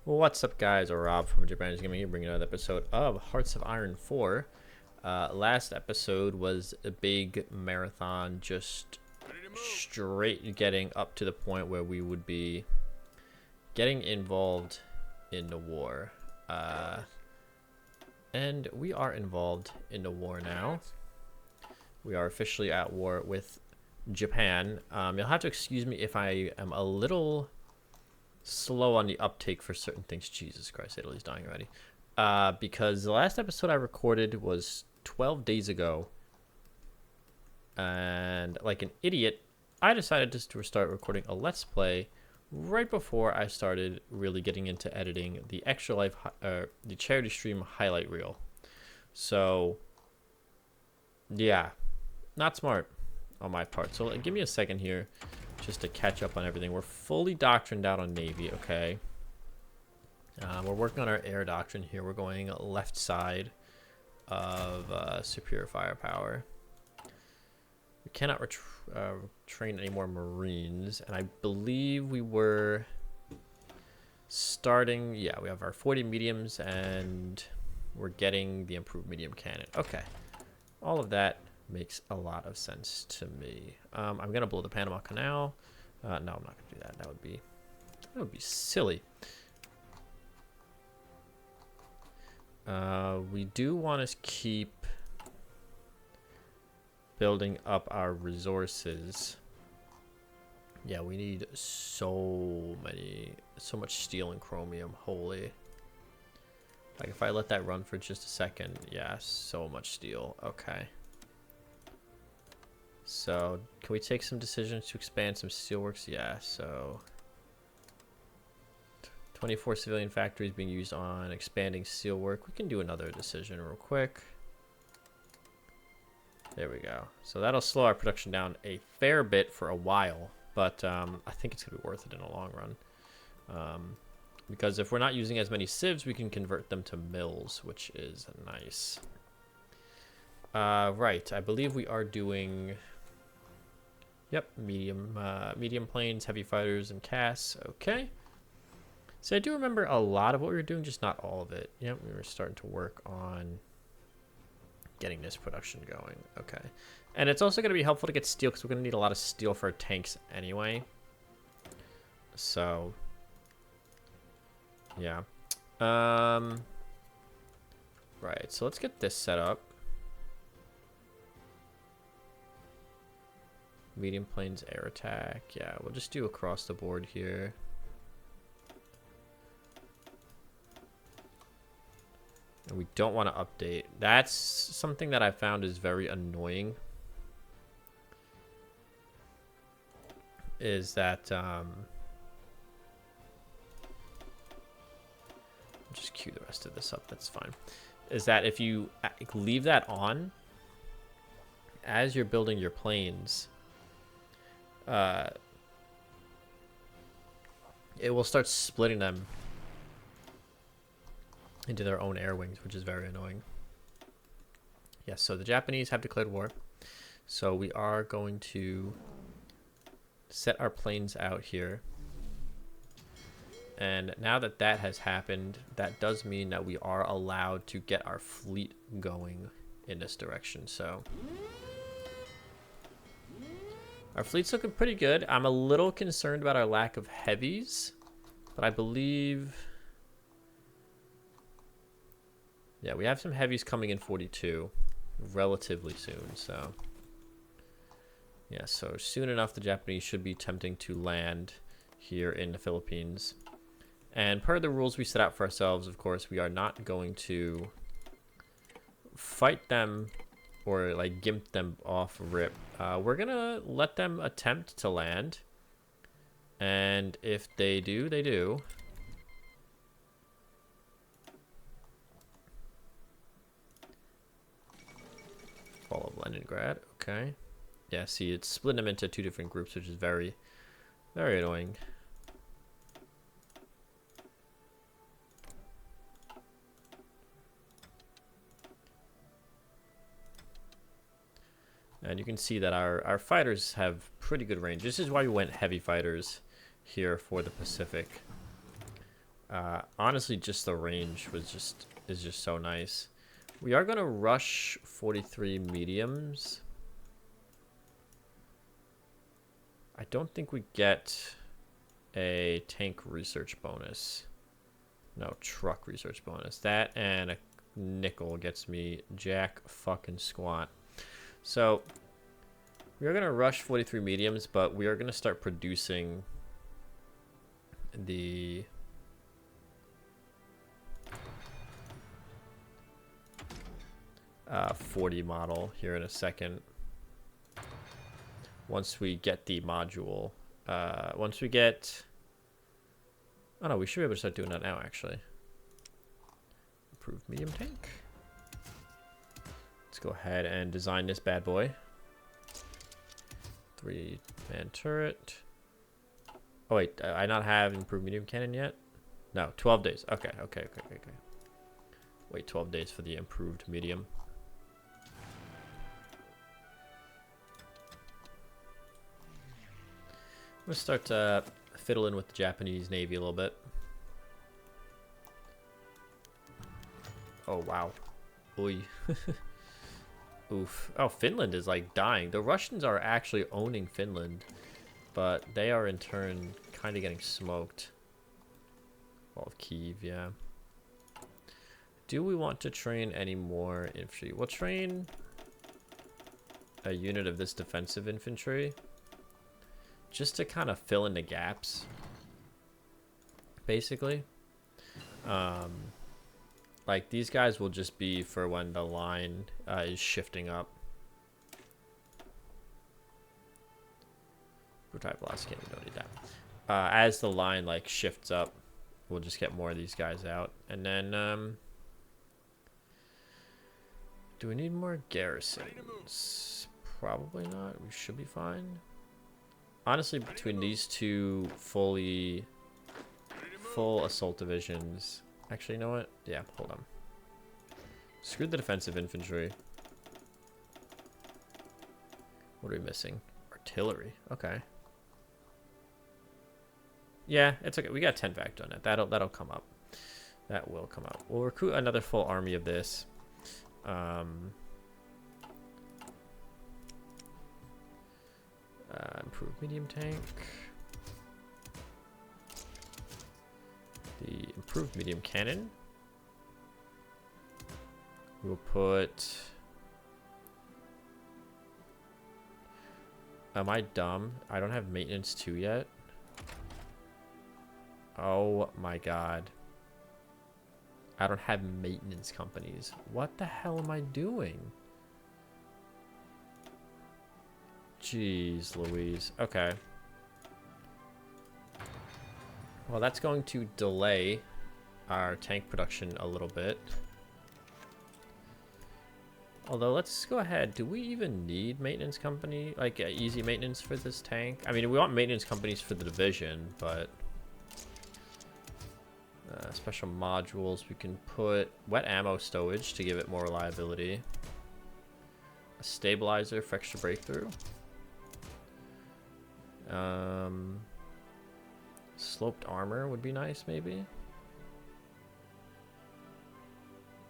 What's up, guys? Rob from Japan's Gaming here, bringing another episode of Hearts of Iron 4. Last episode was a big marathon, just straight getting up to the point where we would be getting involved in the war. And we are involved in the war now. We are officially at war with Japan. You'll have to excuse me if I am a little slow on the uptake for certain things. Jesus Christ, Italy's dying already. Because the last episode I recorded was 12 days ago. And like an idiot, I decided just to start recording a Let's Play right before I started really getting into editing the Extra Life, the charity stream highlight reel. So, yeah, not smart on my part. So give me a second here just to catch up on everything. We're fully doctrined out on Navy, okay? We're working on our air doctrine here. We're going left side of superior firepower. We cannot train any more Marines, and I believe we were starting, yeah, we have our 40 mediums, and we're getting the improved medium cannon. Okay, all of that makes a lot of sense to me. I'm gonna blow the Panama Canal. No, I'm not gonna do that. That would be silly. We do want to keep building up our resources. Yeah, we need so much steel and chromium. Holy. Like if I let that run for just a second, yeah, so much steel. Okay. So, can we take some decisions to expand some steelworks? Yeah, so 24 civilian factories being used on expanding steelwork. We can do another decision real quick. There we go. So that'll slow our production down a fair bit for a while, but I think it's going to be worth it in the long run. Because if we're not using as many civs, we can convert them to mills, which is nice. Right, I believe we are doing... Yep, medium planes, heavy fighters, and casts. Okay. So I do remember a lot of what we were doing, just not all of it. Yep, we were starting to work on getting this production going. Okay. And it's also going to be helpful to get steel, because we're going to need a lot of steel for our tanks anyway. So, yeah. Right, so let's get this set up. Medium planes air attack. Yeah, we'll just do across the board here. And we don't want to update. That's something that I found is very annoying. Is that just cue the rest of this up. That's fine. Is that if you leave that on as you're building your planes, it will start splitting them into their own air wings, which is very annoying. Yes, so the Japanese have declared war. So we are going to set our planes out here. And now that that has happened, that does mean that we are allowed to get our fleet going in this direction. So our fleet's looking pretty good. I'm a little concerned about our lack of heavies, but I believe... Yeah, we have some heavies coming in 42 relatively soon, so... Yeah, so soon enough the Japanese should be attempting to land here in the Philippines. And per the rules we set out for ourselves, of course, we are not going to fight them or like gimp them off rip. We're gonna let them attempt to land, and if they do, they do. Fall of Leningrad. Okay. Yeah, see, it's split them into two different groups, which is very, very annoying. And you can see that our fighters have pretty good range. This is why we went heavy fighters here for the Pacific. Honestly, just the range is just so nice. We are gonna rush 43 mediums. I don't think we get a tank research bonus. No, truck research bonus. That and a nickel gets me jack fucking squat. So we are gonna rush 43 mediums, but we are gonna start producing the 40 model here in a second. Once we get the module, once we get, oh no, we should be able to start doing that now actually. Improved medium tank. Let's go ahead and design this bad boy. 3-man turret. Oh wait, I not have improved medium cannon yet? No, 12 days. Okay. Wait, 12 days for the improved medium. I'm gonna start fiddling with the Japanese Navy a little bit. Oh wow. Oy. Oof. Oh, Finland is like dying. The Russians are actually owning Finland, but they are in turn kind of getting smoked. All of Kyiv, yeah. Do we want to train any more infantry? We'll train a unit of this defensive infantry just to kind of fill in the gaps, basically. Like these guys will just be for when the line is shifting up. Brutal velocity, we don't need that. As the line like shifts up, we'll just get more of these guys out. And then do we need more garrisons? Probably not. We should be fine. Honestly, between these two full assault divisions. Actually, you know what? Yeah, hold on. Screw the defensive infantry. What are we missing? Artillery. Okay. Yeah, it's okay. We got 10 factor on it. That'll come up. That will come up. We'll recruit another full army of this. Improved medium tank. The improved medium cannon. We'll put... Am I dumb? I don't have maintenance 2 yet. Oh my god. I don't have maintenance companies. What the hell am I doing? Jeez Louise. Okay. Well, that's going to delay our tank production a little bit. Although, let's go ahead. Do we even need maintenance company? Like, easy maintenance for this tank? I mean, we want maintenance companies for the division, but... special modules. We can put wet ammo stowage to give it more reliability. A stabilizer for extra breakthrough. Sloped armor would be nice, maybe.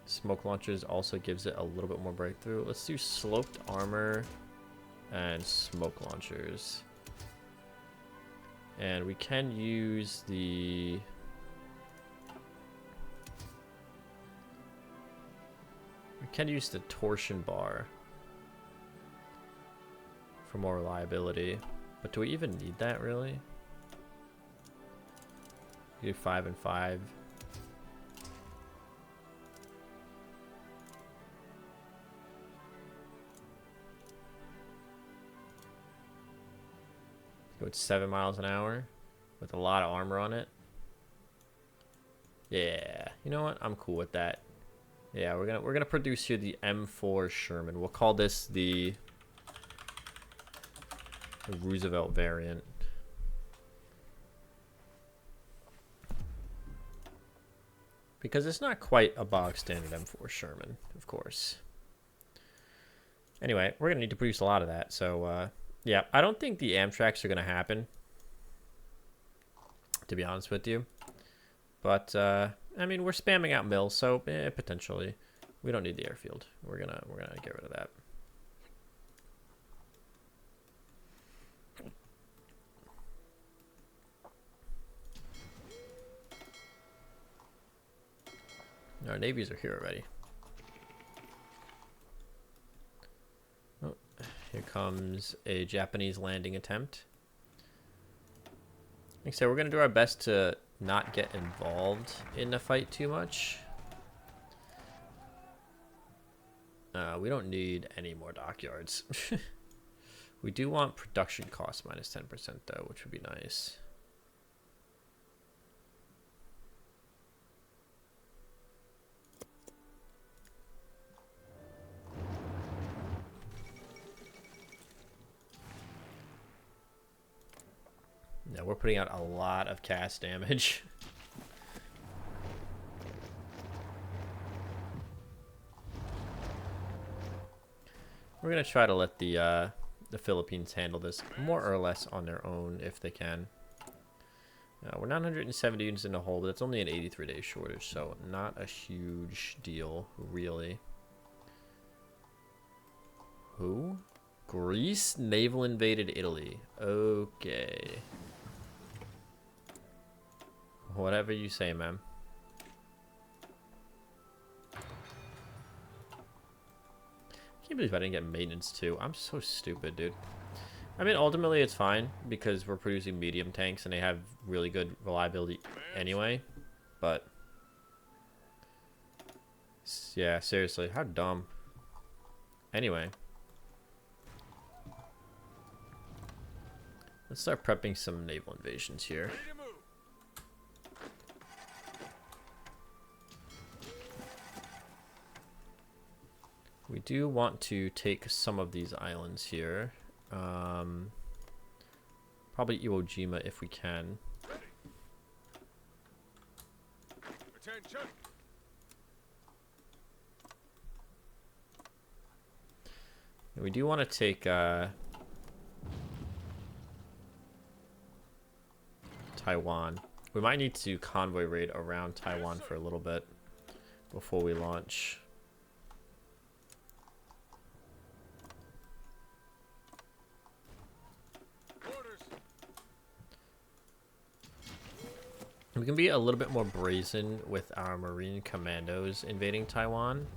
Smoke launchers also gives it a little bit more breakthrough. Let's do sloped armor and smoke launchers. And we can use the... We can use the torsion bar for more reliability. But do we even need that, really? Do 5 and 5. Go at 7 miles an hour with a lot of armor on it. Yeah, you know what? I'm cool with that. Yeah, we're gonna produce here the M4 Sherman. We'll call this the Roosevelt variant. Because it's not quite a bog standard M4 Sherman, of course. Anyway, we're gonna need to produce a lot of that. So yeah, I don't think the Amtraks are gonna happen, to be honest with you. But I mean, we're spamming out mills, so potentially we don't need the airfield. We're gonna get rid of that. Our navies are here already. Oh, here comes a Japanese landing attempt. Like I said, we're going to do our best to not get involved in the fight too much. We don't need any more dockyards. We do want production cost minus 10% though, which would be nice. No, we're putting out a lot of cast damage. We're gonna try to let the Philippines handle this more or less on their own if they can. We're 970 units in the hole, but that's only an 83-day shortage, so not a huge deal, really. Who? Greece naval invaded Italy. Okay. Whatever you say, ma'am. Can't believe I didn't get maintenance too. I'm so stupid, dude. I mean, ultimately it's fine because we're producing medium tanks and they have really good reliability anyway. But yeah, seriously, how dumb. Anyway, let's start prepping some naval invasions here. We do want to take some of these islands here. Probably Iwo Jima if we can. Attention. We do want to take Taiwan. We might need to convoy raid around Taiwan for a little bit before we launch. We can be a little bit more brazen with our Marine commandos invading Taiwan,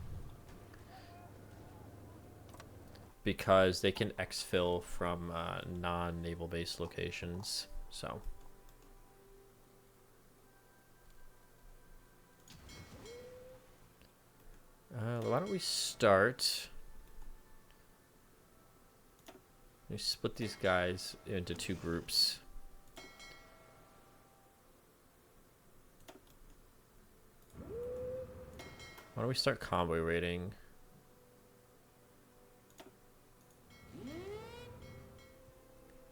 because they can exfil from non-naval based locations. So why don't we start? We split these guys into two groups. Why don't we start convoy raiding?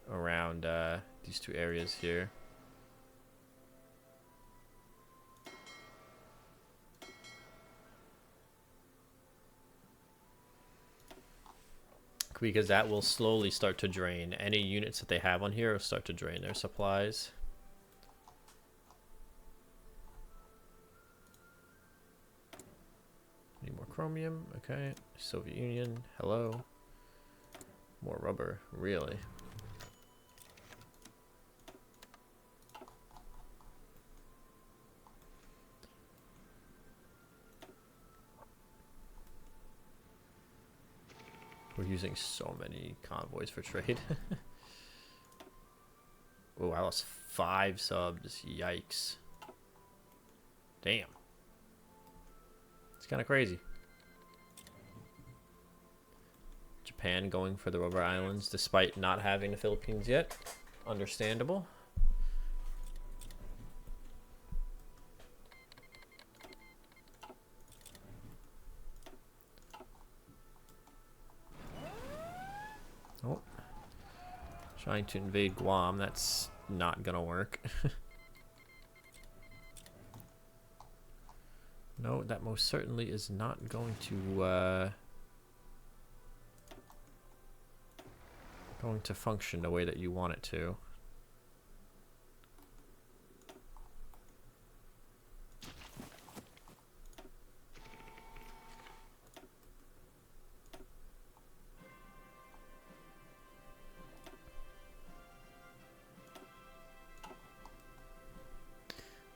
Around these two areas here. Because that will slowly start to drain. Any units that they have on here will start to drain their supplies. Need more chromium, okay. Soviet Union, hello. More rubber, really. We're using so many convoys for trade. Oh, I lost 5 subs, yikes. Damn. It's kind of crazy. Japan going for the rubber islands despite not having the Philippines yet. Understandable. Oh. Trying to invade Guam. That's not gonna work. No, that most certainly is not going to function the way that you want it to.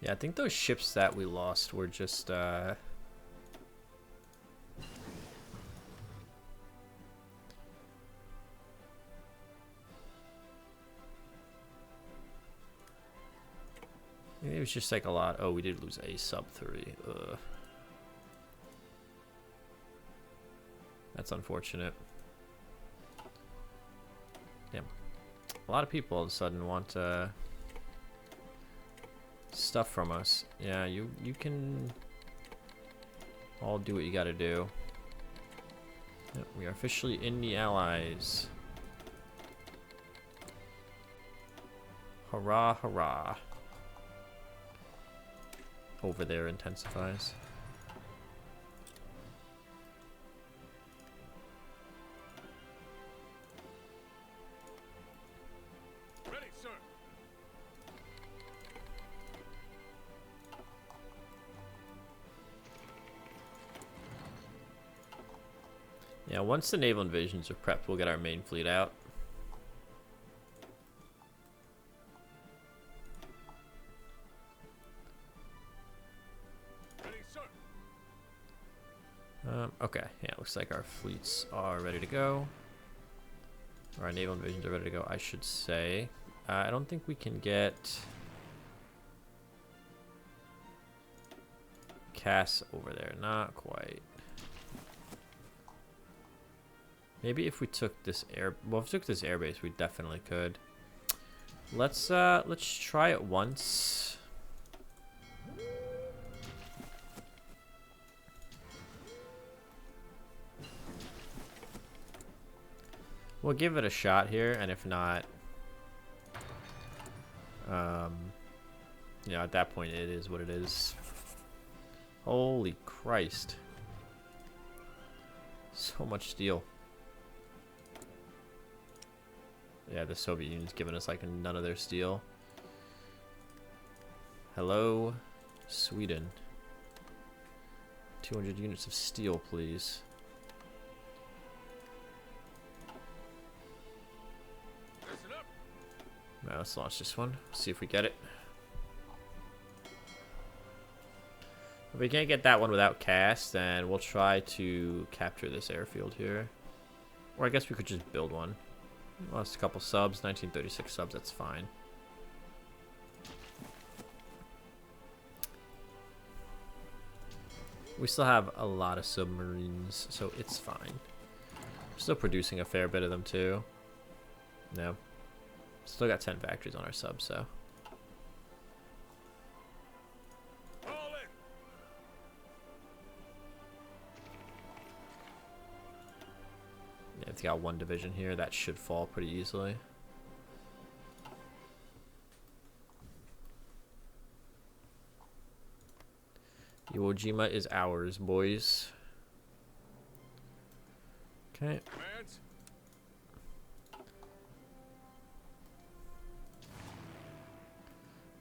Yeah, I think those ships that we lost were just maybe it was just like a lot. Oh, we did lose a sub-3. That's unfortunate. Damn. A lot of people all of a sudden want stuff from us. Yeah, you can all do what you gotta do. Yep, we are officially in the Allies. Hurrah, hurrah. Over there intensifies. Ready, sir. Yeah, once the naval invasions are prepped, we'll get our main fleet out. Ready, sir. Okay, yeah, looks like our fleets are ready to go. Or our naval invasions are ready to go, I should say. I don't think we can get Cass over there, not quite. Maybe if we took this if we took this airbase, we definitely could. Let's try it once. We'll give it a shot here, and if not, you know, at that point it is what it is. Holy Christ. So much steel. Yeah, the Soviet Union's giving us like none of their steel. Hello, Sweden. 200 units of steel, please. Listen up. Now let's launch this one. See if we get it. If we can't get that one without Cass, then we'll try to capture this airfield here. Or I guess we could just build one. Lost a couple subs, 1936 subs, that's fine. We still have a lot of submarines, so it's fine. We're still producing a fair bit of them too. No. Still got 10 factories on our subs, so. All in. Yeah, it's got one division here. That should fall pretty easily. Iwo Jima is ours, boys. Okay. Commands.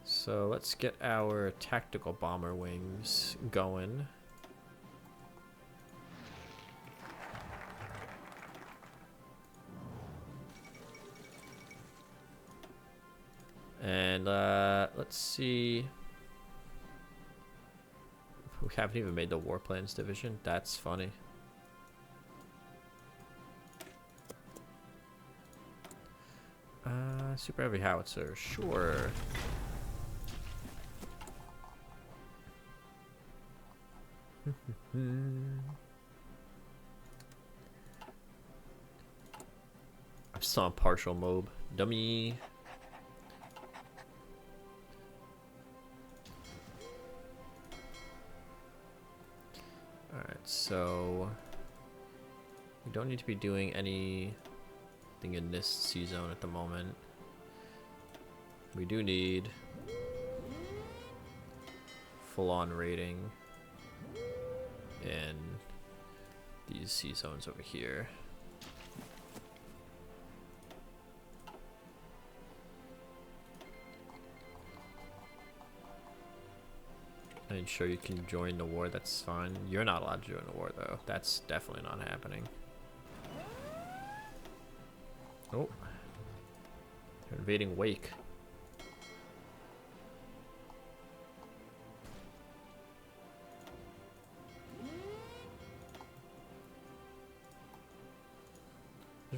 So let's get our tactical bomber wings going. And let's see. We haven't even made the warplanes division. That's funny. Super heavy howitzer, sure. I'm still on partial mob. Dummy. Alright, so we don't need to be doing anything in this sea zone at the moment. We do need full-on raiding in these sea zones over here. And sure, you can join the war, that's fine. You're not allowed to join the war though. That's definitely not happening. Oh. They're invading Wake.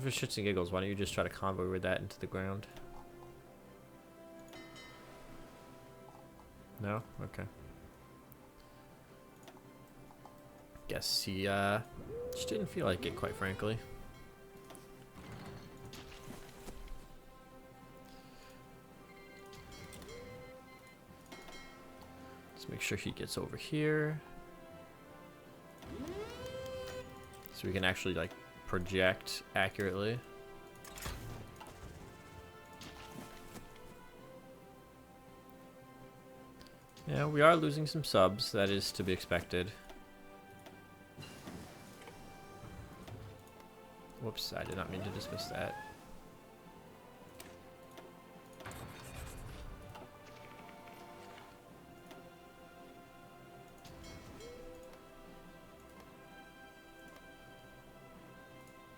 For shits and giggles, why don't you just try to convoy with that into the ground? No? Okay. Guess he just didn't feel like it, quite frankly. Let's make sure he gets over here. So we can actually, like, project accurately. Yeah, we are losing some subs. That is to be expected. Whoops, I did not mean to dismiss that.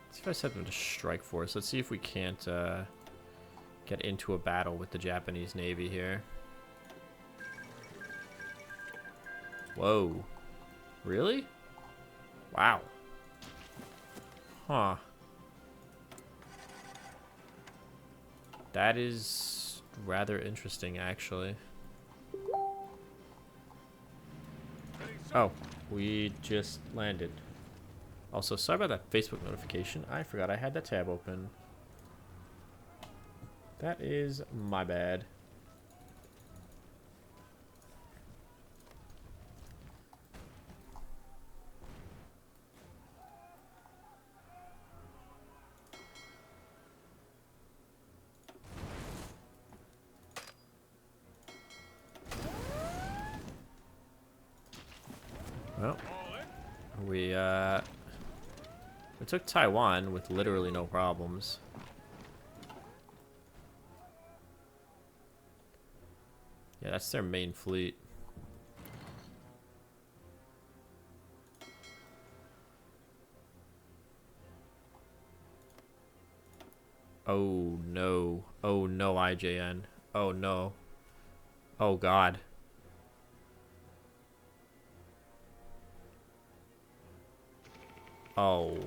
Let's see if I set them to strike force. Let's see if we can't get into a battle with the Japanese Navy here. Whoa. Really? Wow. Huh. That is rather interesting, actually. Oh, we just landed. Also, sorry about that Facebook notification. I forgot I had that tab open. That is my bad. Well, we took Taiwan with literally no problems. Yeah, that's their main fleet. Oh no. Oh no, IJN. Oh no. Oh god. Oh,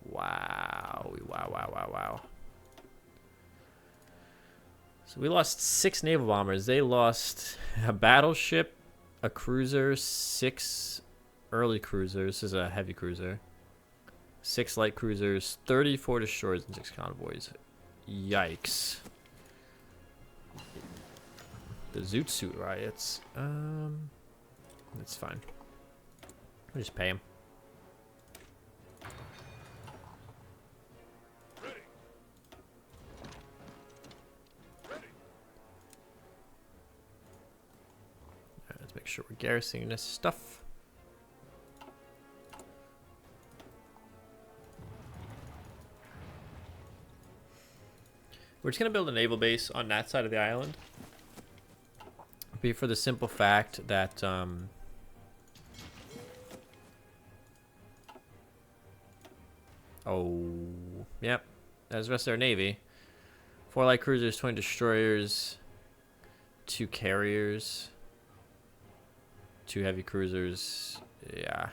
wow. Wow, wow, wow, wow. So we lost 6 naval bombers. They lost a battleship, a cruiser, 6 early cruisers. This is a heavy cruiser. 6 light cruisers, 34 destroyers, and 6 convoys. Yikes. The Zoot Suit riots. That's fine. We'll just pay him. Make sure we're garrisoning this stuff. We're just gonna build a naval base on that side of the island. Be for the simple fact that oh, yep, that's the rest of our navy. 4 light cruisers, 20 destroyers, 2 carriers. 2 heavy cruisers, yeah.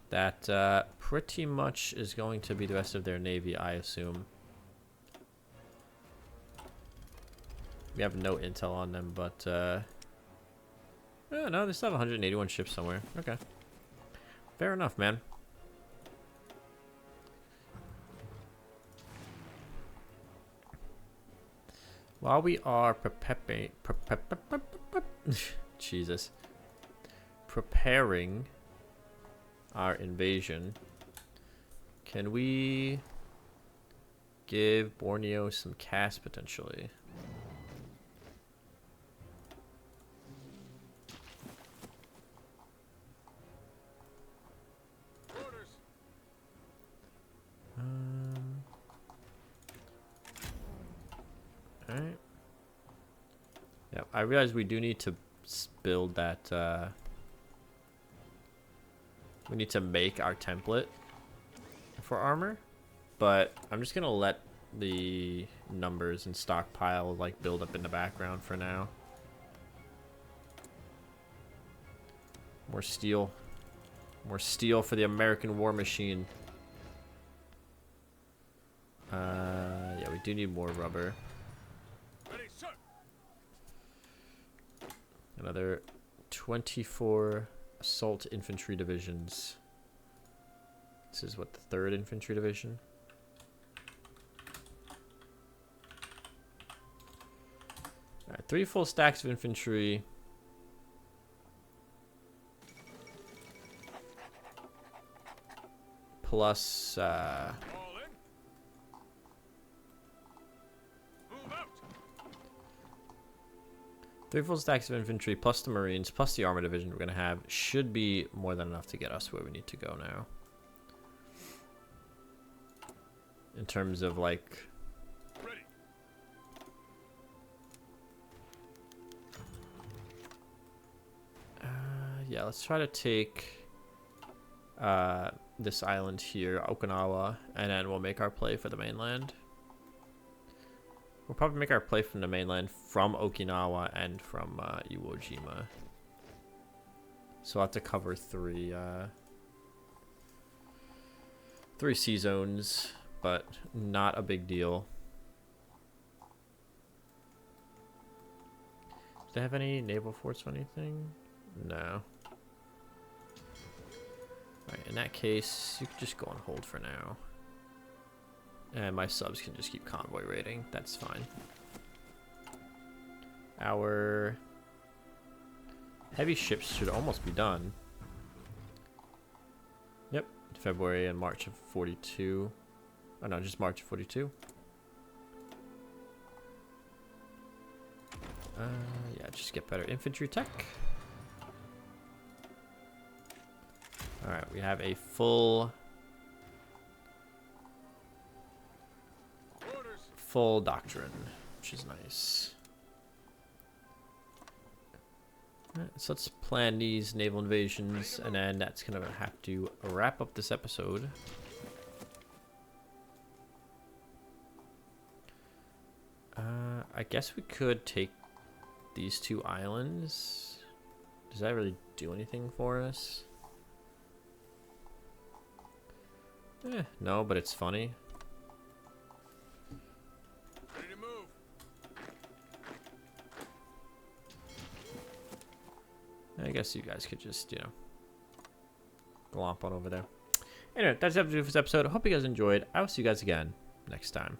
That pretty much is going to be the rest of their navy, I assume. We have no intel on them, but oh, no, they still have 181 ships somewhere. Okay, fair enough, man. While we are Jesus, preparing our invasion, can we give Borneo some cash potentially? Alright. Yeah, I realize we do need to build that, we need to make our template for armor, but I'm just gonna let the numbers and stockpile like build up in the background for now. More steel. More steel for the American war machine. Yeah, we do need more rubber. Ready, sir. Another 24 assault infantry divisions. This is what, the 3rd infantry division? Alright, 3 full stacks of infantry. Plus, All in. Move out. 3 full stacks of infantry, plus the Marines, plus the armor division we're going to have, should be more than enough to get us where we need to go now. In terms of, like... Ready. Yeah, let's try to take this island here, Okinawa, and then we'll make our play for the mainland. We'll probably make our play from the mainland from Okinawa and from Iwo Jima. So I'll have to cover 3 sea zones, but not a big deal. Do they have any naval forts or anything? No. Alright, in that case, you can just go on hold for now. And my subs can just keep convoy raiding. That's fine. Our heavy ships should almost be done. Yep, February and March of 42. Oh no, just March of 42. Yeah, just get better infantry tech. Alright, we have a full doctrine, which is nice. Alright, so let's plan these naval invasions, and then that's gonna have to wrap up this episode. I guess we could take these 2 islands. Does that really do anything for us? No, but it's funny. Ready to move. I guess you guys could just, you know, glomp on over there. Anyway, that's it for this episode. I hope you guys enjoyed. I will see you guys again next time.